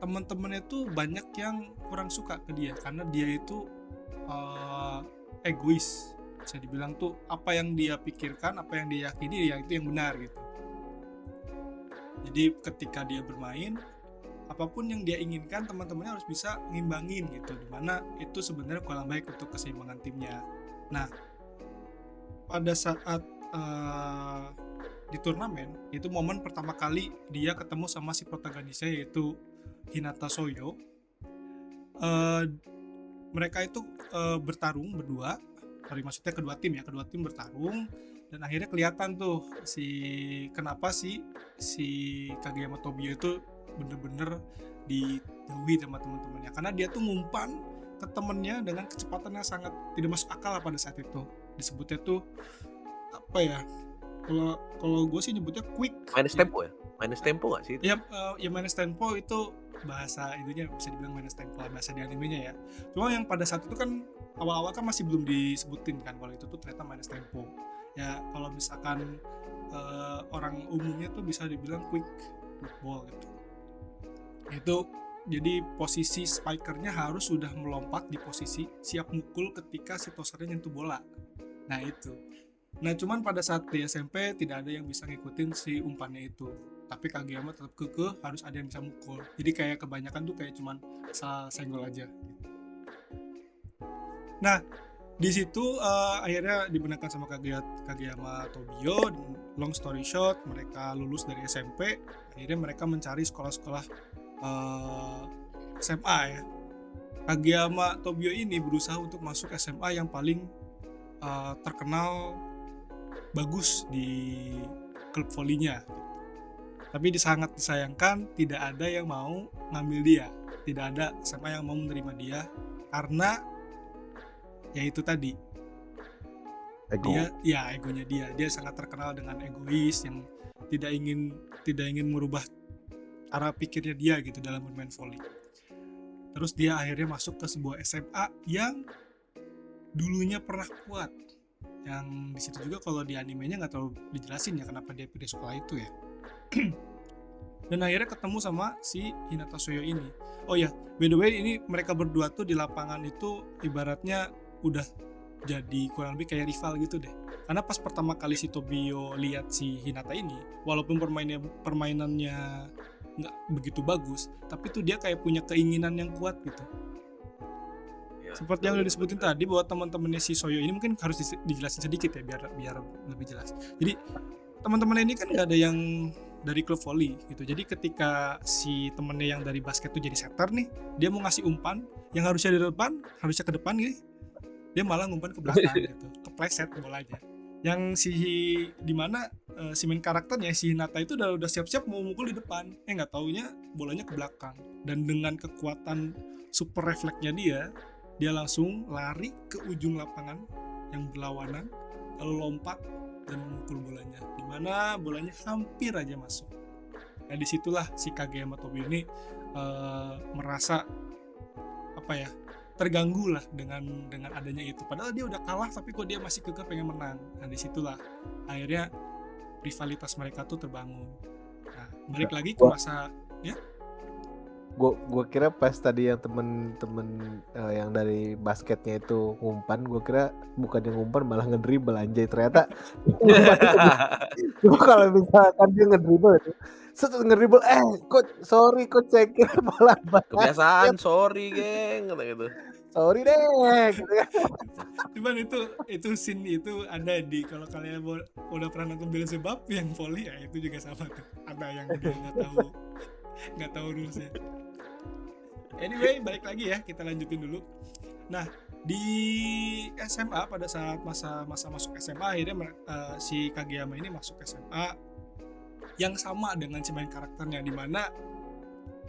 teman-temannya tuh banyak yang kurang suka ke dia karena dia itu egois. Bisa dibilang tuh apa yang dia pikirkan, apa yang dia yakini, ya itu yang benar gitu. Jadi ketika dia bermain, apapun yang dia inginkan, teman-temannya harus bisa ngimbangin gitu, dimana itu sebenarnya kurang baik untuk keseimbangan timnya. Nah, pada saat di turnamen, itu momen pertama kali dia ketemu sama si protagonisnya, yaitu Hinata Soyo. Mereka itu bertarung berdua, maksudnya kedua tim bertarung, dan akhirnya kelihatan tuh kenapa si Kageyama Tobio itu bener-bener dijauhi sama teman-temannya, karena dia tuh ngumpan ke temennya dengan kecepatan yang sangat tidak masuk akal pada saat itu. Disebutnya tuh apa ya, kalau gue sih nyebutnya quick. Minus tempo ya? Minus tempo nggak sih? Ya minus tempo itu bahasa itunya, bisa dibilang minus tempo bahasa di animenya ya. Cuma yang pada saat itu kan awal-awal kan masih belum disebutin kan kalau itu tuh ternyata minus tempo. Ya kalau misalkan orang umumnya tuh bisa dibilang quick ball gitu. Itu jadi posisi spikernya harus sudah melompat di posisi siap mukul ketika si tosernya nyentuh bola. Nah itu. Nah cuman pada saat di SMP tidak ada yang bisa ngikutin si umpannya itu. Tapi Kageyama tetap kekeh harus ada yang bisa mukul. Jadi kayak kebanyakan tuh kayak cuman senggol aja. Nah di situ akhirnya dibenarkan sama Kageyama Tobio. Long story short, mereka lulus dari SMP. Akhirnya mereka mencari sekolah-sekolah SMA ya. Kageyama Tobio ini berusaha untuk masuk SMA yang paling terkenal bagus di klub volleynya. Tapi sangat disayangkan tidak ada yang mau ngambil dia. Tidak ada SMA yang mau menerima dia karena ya itu tadi. Egonya dia sangat terkenal dengan egois yang tidak ingin merubah arah pikirnya dia gitu dalam bermain volley. Terus dia akhirnya masuk ke sebuah SMA yang dulunya pernah kuat. Yang di situ juga kalau di animenya nggak terlalu dijelasin ya kenapa dia pilih sekolah itu ya. Dan akhirnya ketemu sama si Hinata Soyo ini. Oh ya, by the way ini mereka berdua tuh di lapangan itu ibaratnya udah jadi kurang lebih kayak rival gitu deh. Karena pas pertama kali si Tobio lihat si Hinata ini, walaupun permainannya nggak begitu bagus, tapi tuh dia kayak punya keinginan yang kuat gitu. Ya, Seperti yang udah disebutin tadi, bahwa teman-temannya si Soyo ini mungkin harus dijelasin sedikit ya biar lebih jelas. Jadi teman-teman ini kan nggak ada yang dari klub volley gitu. Jadi ketika si temennya yang dari basket tuh jadi setter nih, dia mau ngasih umpan yang harusnya di depan, harusnya ke depan gitu, dia malah ngumpan ke belakang gitu, kepleset bolanya. Yang si dimana si main karakternya si Hinata itu udah siap-siap mau mukul di depan, nggak taunya bolanya ke belakang. Dan dengan kekuatan super refleksnya dia langsung lari ke ujung lapangan yang berlawanan, lalu lompat dan memukul bolanya, dimana bolanya hampir aja masuk. Nah disitulah si Kageyama Tobio ini merasa apa ya, terganggu lah dengan adanya itu. Padahal dia udah kalah tapi kok dia masih kekeh pengen menang. Nah disitulah akhirnya rivalitas mereka tuh terbangun. Nah balik lagi ke masa ya. Gue kira pas tadi yang temen-temen yang dari basketnya itu ngumpan, gue kira bukan yang ngumpan malah ngedribble, anjay ternyata kalau misalkan dia ngedribble itu ngedribble coach sorry coach saya kira malah kebiasaan, sorry geng, kata gitu. sorry deh gitu kan. Cuman itu scene itu ada di, kalau kalian udah pernah nonton Beelzebub yang volley ya, itu juga sama tuh, ada yang dia nggak tahu rulesnya. Anyway, balik lagi ya, kita lanjutin dulu. Nah, di SMA pada saat masa masuk SMA, akhirnya si Kageyama ini masuk SMA yang sama dengan si main karakternya, dimana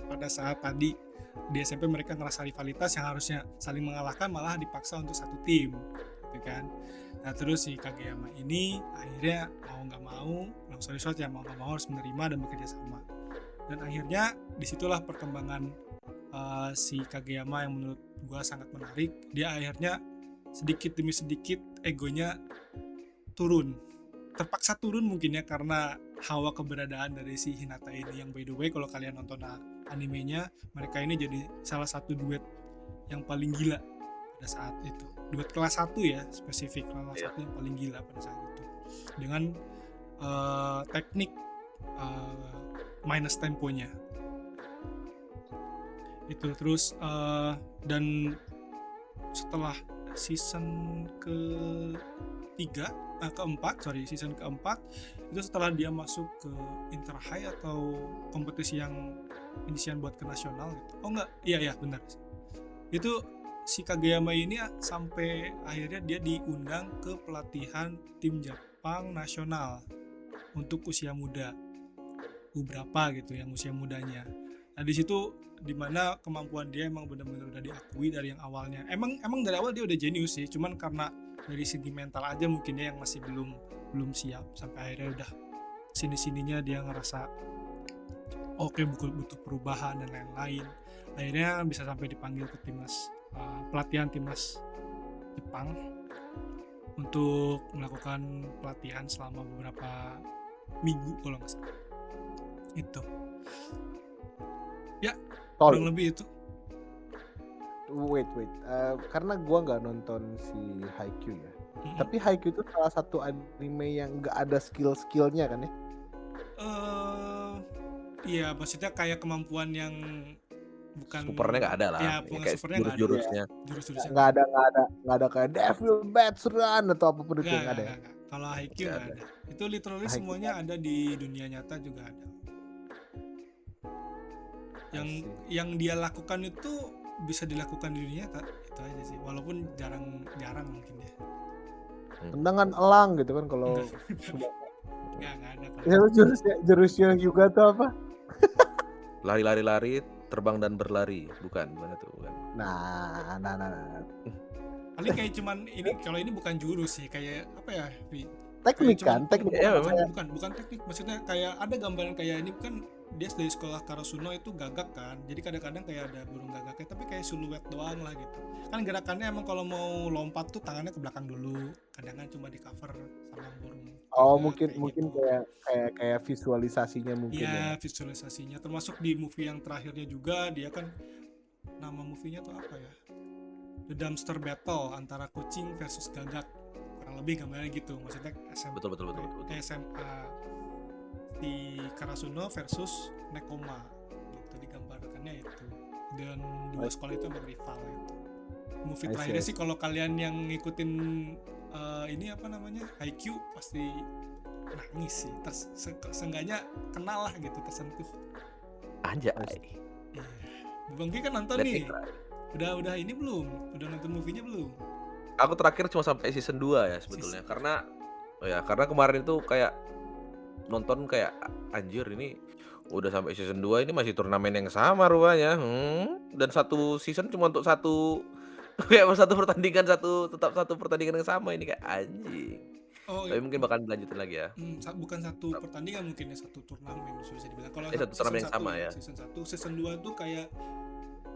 pada saat tadi di SMP mereka ngerasa rivalitas yang harusnya saling mengalahkan malah dipaksa untuk satu tim, gitu kan. Nah terus si Kageyama ini akhirnya mau nggak mau, long story short ya, mau nggak mau harus menerima dan bekerja sama. Dan akhirnya disitulah perkembangan si Kageyama yang menurut gue sangat menarik. Dia akhirnya sedikit demi sedikit egonya turun, terpaksa turun mungkin ya, karena hawa keberadaan dari si Hinata ini, yang by the way kalau kalian nonton animenya, mereka ini jadi salah satu duet yang paling gila pada saat itu. Duet kelas 1 ya, spesifik kelas 1 yang paling gila pada saat itu, dengan teknik minus temponya itu. Terus dan setelah season season keempat itu setelah dia masuk ke Inter High atau kompetisi yang inisian buat ke nasional gitu. Oh enggak, iya benar. Itu si Kageyama ini sampai akhirnya dia diundang ke pelatihan tim Jepang nasional untuk usia muda, berapa gitu yang usia mudanya. Nah di situ dimana kemampuan dia emang benar-benar udah diakui dari yang awalnya. Emang dari awal dia udah jenius sih, cuman karena dari segi mental aja mungkin dia yang masih belum siap, sampai akhirnya udah sininya dia ngerasa oke, butuh perubahan dan lain-lain. Akhirnya bisa sampai dipanggil ke timnas, pelatihan timnas Jepang untuk melakukan pelatihan selama beberapa minggu kalau nggak salah. Itu ya kurang lebih itu. Wait, karena gua nggak nonton si Haikyuu ya. Tapi Haikyuu itu salah satu anime yang nggak ada skill-skillnya kan ya? Iya, maksudnya kayak kemampuan yang bukan supernya nggak ada lah. Ya, kayak jurus-jurusnya. Nggak ada kayak Devil Bats Run atau apapun itu, nggak ada. Kalau Haikyuu nggak ada. Itu literally semuanya ada di dunia nyata juga ada. Yang dia lakukan itu bisa dilakukan di dunia nyata, itu aja sih, walaupun jarang mungkin ya. Tendangan elang gitu kan kalau nggak ada kan. Ya, jurusnya juga tuh apa? Lari, terbang dan berlari, bukan itu bukan. Nah. Paling kayak cuman ini, kalau ini bukan jurus sih, kayak apa ya? Teknik kan, teknik. Ya, bukan teknik, maksudnya kayak ada gambaran kayak ini kan dia dari sekolah Karasuno itu gagak kan, jadi kadang-kadang kayak ada burung gagaknya tapi kayak siluet doang lah gitu kan. Gerakannya emang kalau mau lompat tuh tangannya ke belakang dulu, kadang-kadang cuma di cover sama burung. Mungkin gitu. kayak visualisasinya mungkin ya. Visualisasinya termasuk di movie yang terakhirnya juga, dia kan nama movie-nya tuh apa ya, the dumpster battle antara kucing versus gagak, kurang lebih gambarnya gitu. Maksudnya Betul. SMA si Karasuno versus Nekoma gitu digambarkannya itu, dan dua sekolah itu emang rival itu. Movie I terakhirnya see. sih kalau kalian yang ngikutin ini apa namanya IQ pasti nangis sih, seenggaknya kenal lah gitu, tersentuh. Anjay. Iya. Bang Ki kan nonton Let nih, me try. udah ini belum? Udah nonton movie-nya belum? Aku terakhir cuma sampai season 2 ya sebetulnya. Karena kemarin itu kayak nonton kayak anjir ini udah sampai season 2 ini masih turnamen yang sama rupanya. Dan satu season cuma untuk satu kayak tetap satu pertandingan yang sama ini kayak anjing. Oh, Tapi mungkin bakal dilanjutin lagi ya. bukan satu pertandingan, mungkin ya satu turnamen bisa dibilang. Kalau Satu turnamen yang sama ya. Season 1, season 2 tuh kayak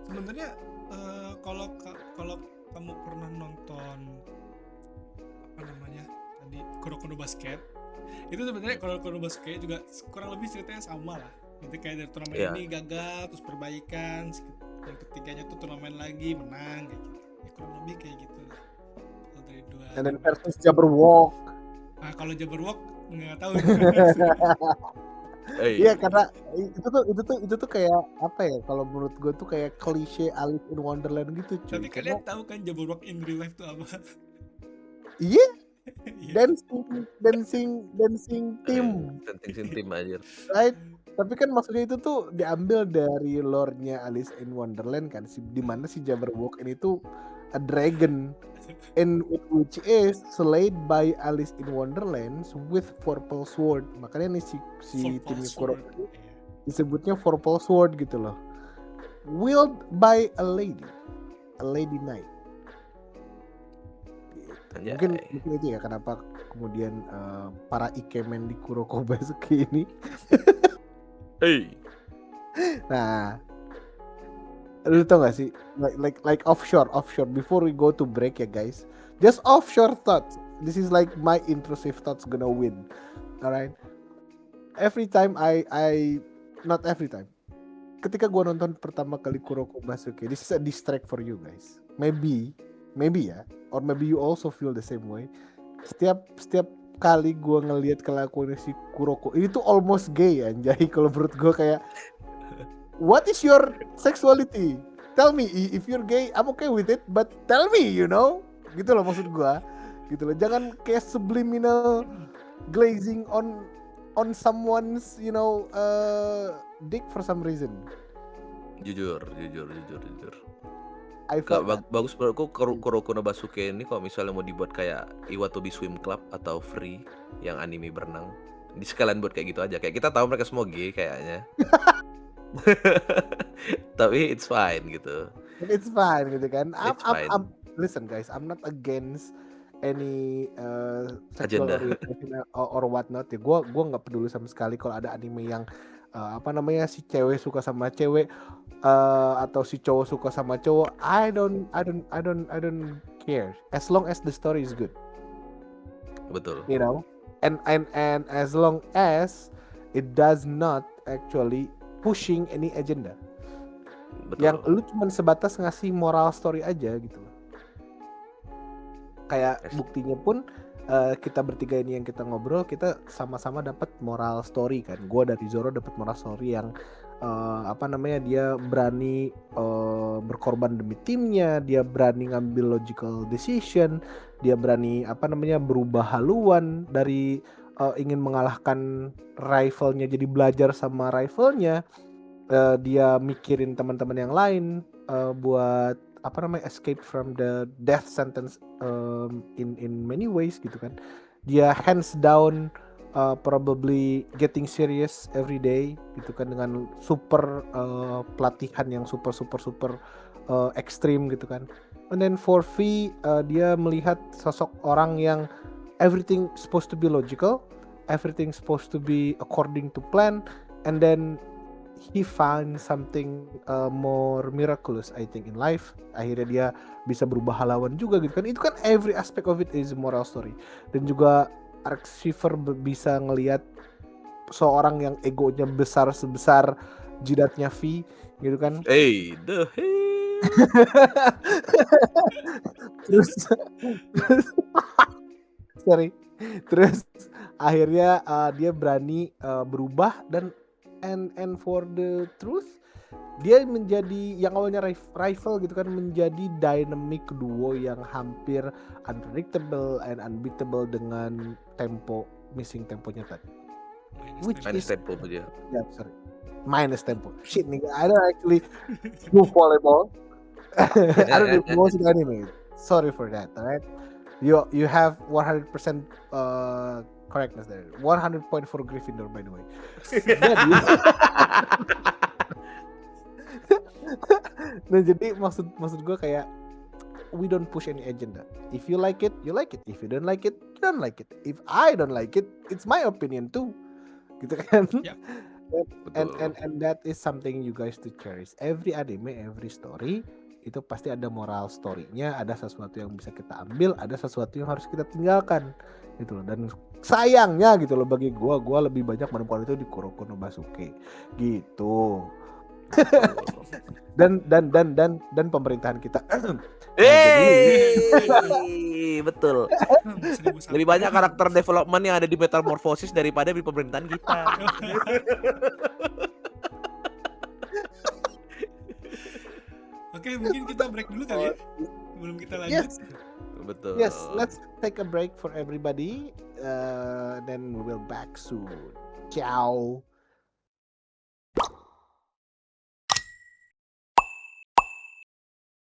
sebenarnya kalau kamu pernah nonton apa namanya tadi Kuroko no Basket, itu sebenarnya Kuroko no Basket juga kurang lebih ceritanya sama lah. Itu kayak dari turnamen Iya. ini gagal terus perbaikan, yang ketiganya tuh turnamen lagi menang kayak gitu. Ya kurang lebih kayak gitu lah. Kalau dari dua. And then versus Jabberwock. Kalau Jabberwock nggak tahu. Iya, karena itu tuh kayak apa ya, kalau menurut gue tuh kayak klise Alice in Wonderland gitu cuy. Tapi kalian tahu kan Jabberwock in real life tuh apa? Iya, Iya. dancing team, Dancing team aja. right? Tapi kan maksudnya itu tuh diambil dari lore-nya Alice in Wonderland kan, di mana si Jabberwock ini tuh a dragon, and which is slayed by Alice in Wonderland with purple sword. Makanya nih si tim Kuroko ini disebutnya purple sword gitu loh. Wielded by a lady knight. Mungkin itu ya kenapa kemudian para ikemen di Kuroko Basuke ini. Nah, lu tau gak sih, like offshore before we go to break ya guys, just offshore thoughts. This is like my intrusive thoughts gonna win, alright. Every time not every time, ketika gua nonton pertama kali Kuroko Basuke, this is a distract for you guys. Maybe ya, or maybe you also feel the same way. Setiap kali gue ngelihat kelakuan si Kuroko ini tuh almost gay anjay. Kalau menurut gue kayak, what is your sexuality? Tell me if you're gay, I'm okay with it, but tell me, you know, gitu loh maksud gue, gitu loh. Jangan kayak subliminal glazing on someone's, you know, dick for some reason. Jujur. I felt Bagus menurutku Kuroko no Basuke ini kalau misalnya mau dibuat kayak Iwatobi Swim Club atau Free yang anime berenang, di sekalian buat kayak gitu aja. Kayak kita tahu mereka semua gay kayaknya. Tapi it's fine gitu. It's fine gitu kan. It's fine. Listen guys, I'm not against any sexual Agenda. orientation or whatnot ya. Gua nggak peduli sama sekali kalau ada anime yang apa namanya si cewek suka sama cewek atau si cowok suka sama cowok. I don't care as long as the story is good. Betul. You know, and as long as it does not actually pushing any agenda. Betul. Yang lu cuma sebatas ngasih moral story aja gitu loh. Kayak buktinya pun kita bertiga ini yang kita ngobrol, kita sama-sama dapat moral story kan. Gua dari Zoro dapat moral story yang apa namanya, dia berani berkorban demi timnya, dia berani ngambil logical decision, dia berani apa namanya berubah haluan dari ingin mengalahkan rivalnya jadi belajar sama rivalnya. Dia mikirin teman-teman yang lain buat apa namanya escape from the death sentence in many ways gitu kan. Dia hands down probably getting serious every day gitu kan, dengan super pelatihan yang super ekstrim gitu kan. And then for V, dia melihat sosok orang yang everything supposed to be logical, everything supposed to be according to plan, and then he found something more miraculous I think in life. Akhirnya dia bisa berubah haluan juga gitu kan. Itu kan every aspect of it is moral story. Dan juga Arxiver bisa ngelihat seorang yang egonya besar sebesar jidatnya V gitu kan. terus sorry, terus akhirnya dia berani berubah dan and for the truth dia menjadi yang awalnya rival gitu kan, menjadi dynamic duo yang hampir unpredictable and unbeatable dengan missing temponya tadi. Minus tempo aja. Yeah, sorry. Minus tempo. Shit nigga, I don't actually do volleyball. I don't do most of the anime. Sorry for that, alright? You have 100% correctness there. 100 point for Gryffindor by the way. Jadi nah jadi maksud gue kayak we don't push any agenda. If you like it, you like it. If you don't like it, you don't like it. If I don't like it, it's my opinion too. Gitu kan? Yep. And that is something you guys to cherish. Every anime, every story itu pasti ada moral story-nya, ada sesuatu yang bisa kita ambil, ada sesuatu yang harus kita tinggalkan gitu loh. Dan sayangnya gitu loh bagi gue lebih banyak menemukan itu di Kuroko no Basuke gitu. dan pemerintahan kita betul. Lebih banyak karakter development yang ada di Metamorphosis daripada di pemerintahan kita. Oke, mungkin kita break dulu kali ya sebelum kita lanjut. Betul. Yes, let's take a break for everybody. Then we will back soon. Ciao.